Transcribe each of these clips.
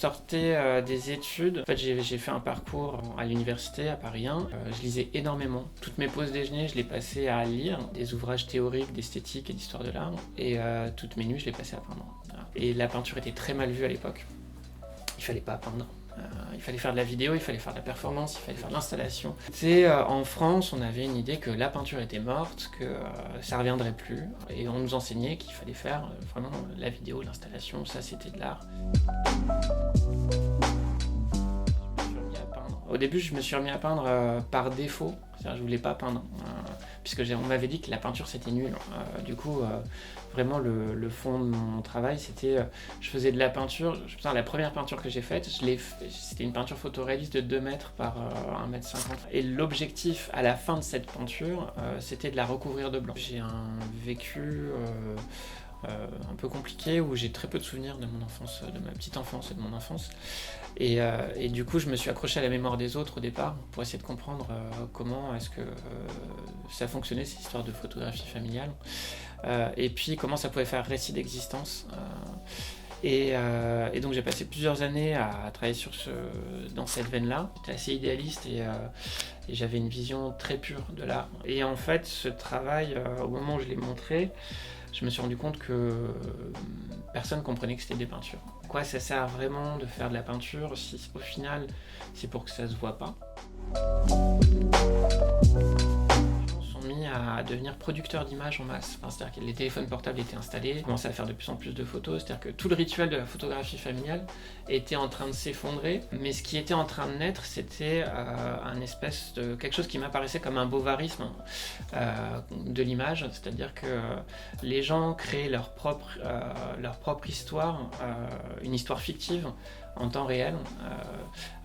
sortais des études. En fait, j'ai fait un parcours à l'université à Paris 1. Je lisais énormément. Toutes mes pauses déjeuner, je les passais à lire des ouvrages théoriques d'esthétique et d'histoire de l'art. Et toutes mes nuits, je les passais à peindre. Et la peinture était très mal vue à l'époque. Il fallait pas peindre. Il fallait faire de la vidéo, il fallait faire de la performance, il fallait faire de l'installation. En France, on avait une idée que la peinture était morte, que ça reviendrait plus. Et on nous enseignait qu'il fallait faire vraiment la vidéo, l'installation, ça c'était de l'art. Au début, je me suis remis à peindre par défaut. C'est-à-dire, je voulais pas peindre, puisque on m'avait dit que la peinture c'était nul. Du coup, vraiment le fond de mon travail, c'était, je faisais de la peinture. La première peinture que j'ai faite, c'était une peinture photoréaliste de 2 mètres par 1,50 m. Et l'objectif à la fin de cette peinture, c'était de la recouvrir de blanc. J'ai un vécu un peu compliqué où j'ai très peu de souvenirs de mon enfance, de ma petite enfance et de mon enfance. Et du coup, je me suis accroché à la mémoire des autres au départ pour essayer de comprendre comment est-ce que ça fonctionnait, cette histoire de photographie familiale, et puis comment ça pouvait faire récit d'existence. Et donc j'ai passé plusieurs années à travailler dans cette veine-là. J'étais assez idéaliste et j'avais une vision très pure de l'art. Et en fait, ce travail, au moment où je l'ai montré, je me suis rendu compte que personne comprenait que c'était des peintures. Quoi, ça sert vraiment de faire de la peinture si au final c'est pour que ça se voit pas. Mis à devenir producteur d'images en masse. C'est-à-dire que les téléphones portables étaient installés, on commençait à faire de plus en plus de photos, c'est-à-dire que tout le rituel de la photographie familiale était en train de s'effondrer, mais ce qui était en train de naître, c'était un espèce de quelque chose qui m'apparaissait comme un bovarisme de l'image, c'est-à-dire que les gens créaient leur propre histoire, une histoire fictive, en temps réel,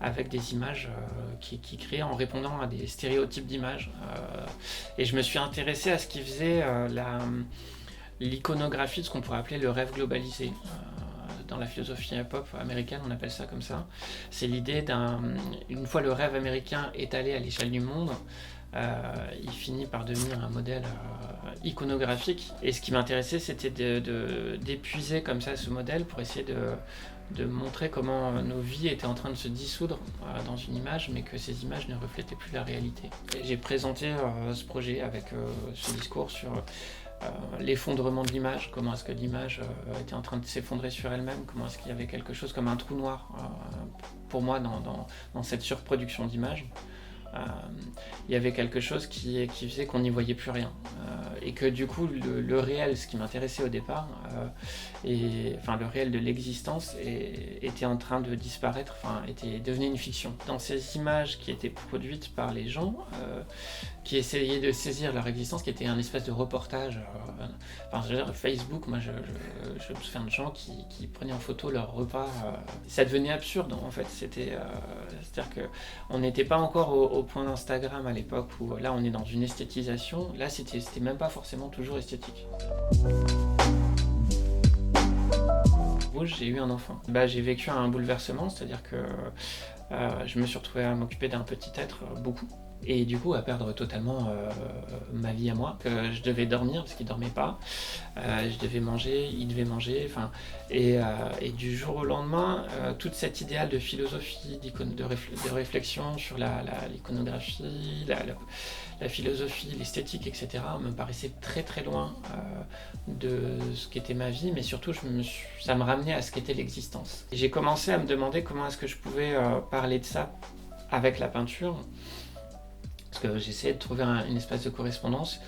avec des images qui créaient en répondant à des stéréotypes d'images. Et je me suis intéressé à ce qui faisait l'iconographie de ce qu'on pourrait appeler le rêve globalisé. Dans la philosophie hip-hop américaine, on appelle ça comme ça. C'est l'idée une fois le rêve américain étalé à l'échelle du monde, il finit par devenir un modèle iconographique. Et ce qui m'intéressait, c'était d'épuiser comme ça ce modèle pour essayer de montrer comment nos vies étaient en train de se dissoudre dans une image, mais que ces images ne reflétaient plus la réalité. Et j'ai présenté ce projet avec ce discours sur l'effondrement de l'image, comment est-ce que l'image était en train de s'effondrer sur elle-même, comment est-ce qu'il y avait quelque chose comme un trou noir pour moi dans cette surproduction d'images. Il y avait quelque chose qui faisait qu'on n'y voyait plus rien. Et que du coup, le réel, ce qui m'intéressait au départ, le réel de l'existence était en train de disparaître, devenait une fiction. Dans ces images qui étaient produites par les gens, qui essayaient de saisir leur existence, qui était un espèce de reportage. Facebook, moi je me souviens de gens qui prenaient en photo leur repas. Ça devenait absurde en fait. C'est-à-dire qu'on n'était pas encore au point d'Instagram à l'époque où là on est dans une esthétisation. Là c'était même pas forcément toujours esthétique. J'ai eu un enfant. J'ai vécu un bouleversement, c'est-à-dire que je me suis retrouvé à m'occuper d'un petit être beaucoup. Et du coup à perdre totalement ma vie à moi, que je devais dormir parce qu'il dormait pas, je devais manger, il devait manger, et du jour au lendemain, toute cet idéal de philosophie, de réflexion sur l'iconographie, la philosophie, l'esthétique, etc. me paraissait très très loin de ce qu'était ma vie, mais surtout ça me ramenait à ce qu'était l'existence. Et j'ai commencé à me demander comment est-ce que je pouvais parler de ça avec la peinture, parce que j'essayais de trouver une espèce de correspondance,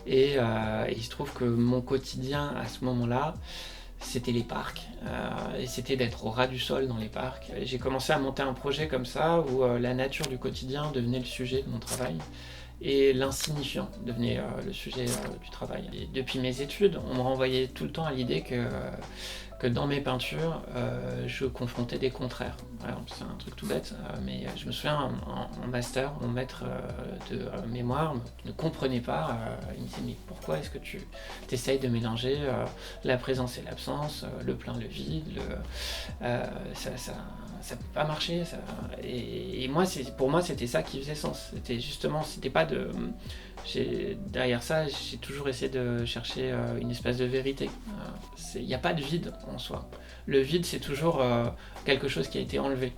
et il se trouve que mon quotidien à ce moment-là, c'était les parcs, et c'était d'être au ras du sol dans les parcs. Et j'ai commencé à monter un projet comme ça, où la nature du quotidien devenait le sujet de mon travail, et l'insignifiant devenait le sujet du travail. Et depuis mes études, on me renvoyait tout le temps à l'idée que dans mes peintures, je confrontais des contraires. Alors, c'est un truc tout bête, mais je me souviens en master, mon maître de mémoire ne comprenait pas. Il me disait mais pourquoi est-ce que tu essayes de mélanger la présence et l'absence, le plein, le vide, ça peut pas marcher. Et moi, pour moi, c'était ça qui faisait sens. C'était pas de... Derrière ça, j'ai toujours essayé de chercher une espèce de vérité. Il n'y a pas de vide en soi. Le vide, c'est toujours quelque chose qui a été enlevé.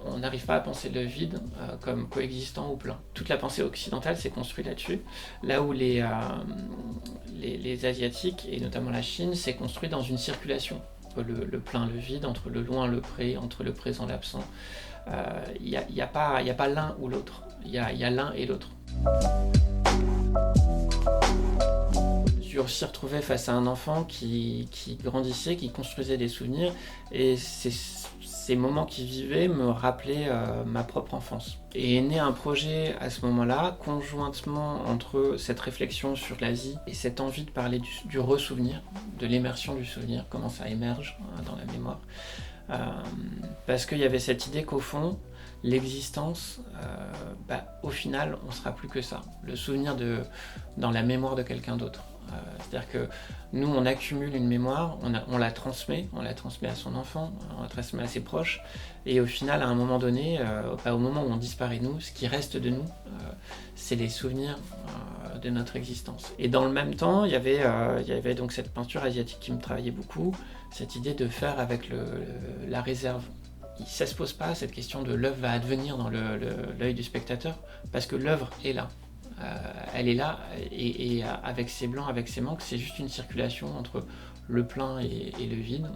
On n'arrive pas à penser le vide comme coexistant ou plein. Toute la pensée occidentale s'est construite là-dessus, là où les Asiatiques, et notamment la Chine, s'est construit dans une circulation entre le plein, le vide, entre le loin, le près, entre le présent, l'absent. Il n'y a pas l'un ou l'autre, il y a l'un et l'autre. Je me suis aussi retrouvé face à un enfant qui grandissait, qui construisait des souvenirs, et ces moments qu'il vivait me rappelaient ma propre enfance. Et est né un projet à ce moment-là, conjointement entre cette réflexion sur l'Asie et cette envie de parler du ressouvenir, de l'immersion du souvenir, comment ça émerge dans la mémoire. Parce qu'il y avait cette idée qu'au fond, l'existence, au final, on ne sera plus que ça. Le souvenir dans la mémoire de quelqu'un d'autre. C'est-à-dire que nous, on accumule une mémoire, on la transmet à son enfant, on la transmet à ses proches, et au final, à un moment donné, au moment où on disparaît nous, ce qui reste de nous, c'est les souvenirs de notre existence. Et dans le même temps, il y avait donc cette peinture asiatique qui me travaillait beaucoup, cette idée de faire avec la réserve. Ça ne se pose pas cette question de l'œuvre va advenir dans l'œil du spectateur, parce que l'œuvre est là. Elle est là, et avec ses blancs, avec ses manques, c'est juste une circulation entre le plein et le vide.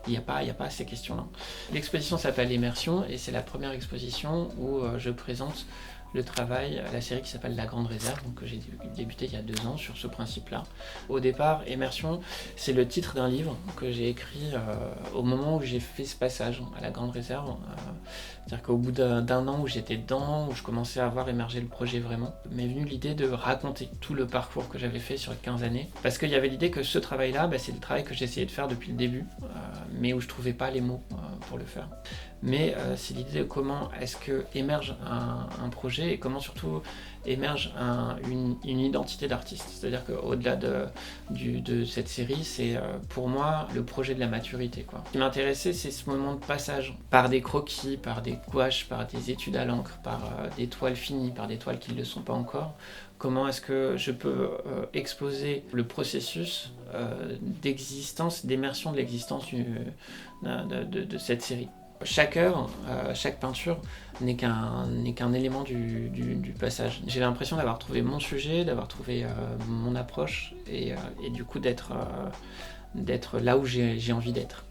Il n'y a pas ces questions-là. L'exposition s'appelle Immersion, et c'est la première exposition où je présente le travail, la série qui s'appelle La Grande Réserve, donc que j'ai débuté il y a 2 ans sur ce principe-là. Au départ, Immersion, c'est le titre d'un livre que j'ai écrit au moment où j'ai fait ce passage à La Grande Réserve. C'est-à-dire qu'au bout d'un an où j'étais dedans, où je commençais à voir émerger le projet vraiment, m'est venue l'idée de raconter tout le parcours que j'avais fait sur 15 années. Parce qu'il y avait l'idée que ce travail-là, c'est le travail que j'essayais de faire depuis le début, mais où je trouvais pas les mots pour le faire. Mais c'est l'idée de comment est-ce que émerge un projet, et comment surtout émerge une identité d'artiste. C'est-à-dire qu'au-delà de cette série, c'est pour moi le projet de la maturité, quoi. Ce qui m'intéressait, c'est ce moment de passage, par des croquis, par des gouaches, par des études à l'encre, par des toiles finies, par des toiles qui ne le sont pas encore. Comment est-ce que je peux exposer le processus d'existence, d'immersion de l'existence de cette série. Chaque œuvre, chaque peinture n'est qu'un élément du passage. J'ai l'impression d'avoir trouvé mon sujet, d'avoir trouvé mon approche, et du coup d'être là où j'ai envie d'être.